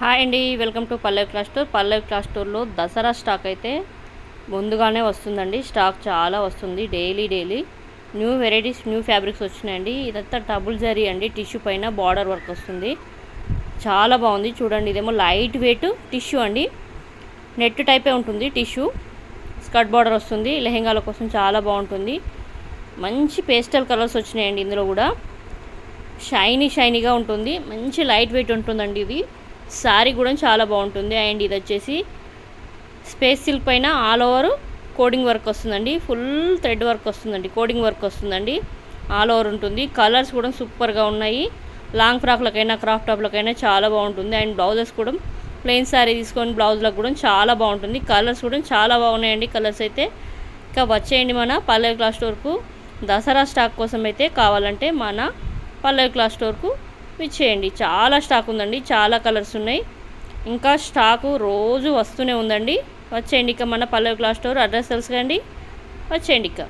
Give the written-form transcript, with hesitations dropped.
Hi అండి, welcome to Pallavi cloth store. Pallavi cloth స్టోర్లో Dasara stock అయితే ముందుగానే వస్తుందండి. స్టాక్ చాలా వస్తుంది. Daily new varieties, new fabrics వచ్చినాయండి. ఇదంతా డబుల్ జరీ అండి, టిష్యూ పైన బార్డర్ వర్క్ వస్తుంది. చాలా బాగుంది చూడండి. ఇదేమో లైట్ వెయిట్ టిష్యూ అండి, నెట్ టైపే ఉంటుంది టిష్యూ. స్కర్ట్ బార్డర్ వస్తుంది. లెహెంగాల కోసం చాలా బాగుంటుంది. మంచి పేస్టల్ కలర్స్ వచ్చినాయండి. ఇందులో కూడా షైనీగా ఉంటుంది. మంచి లైట్ వెయిట్ ఉంటుందండి. ఇది శారీ కూడా చాలా బాగుంటుంది. అండ్ ఇది వచ్చేసి స్పేస్ సిల్క్ పైన ఆల్ ఓవర్ కోడింగ్ వర్క్ వస్తుందండి. ఫుల్ థ్రెడ్ వర్క్ వస్తుందండి, కోడింగ్ వర్క్ వస్తుందండి. ఆల్ ఓవర్ ఉంటుంది. కలర్స్ కూడా సూపర్గా ఉన్నాయి. లాంగ్ ఫ్రాక్లకైనా, క్రాఫ్ టాప్లకైనా చాలా బాగుంటుంది. అండ్ బ్లౌజెస్ కూడా ప్లెయిన్ శారీ తీసుకొని బ్లౌజ్లకు కూడా చాలా బాగుంటుంది. కలర్స్ కూడా చాలా బాగున్నాయండి. కలర్స్ అయితే ఇంకా వచ్చేయండి మన పల్లవి క్లాత్ స్టోర్కు. దసరా స్టాక్ కోసం అయితే కావాలంటే మన పల్లవి క్లాత్ స్టోర్కు ఇచ్చేయండి. చాలా స్టాక్ ఉందండి, చాలా కలర్స్ ఉన్నాయి. ఇంకా స్టాకు రోజు వస్తూనే ఉందండి. వచ్చేయండి. ఇక మన పల్లవి క్లాత్ స్టోర్ అడ్రస్ తెలుసుకండి. వచ్చేయండి ఇక.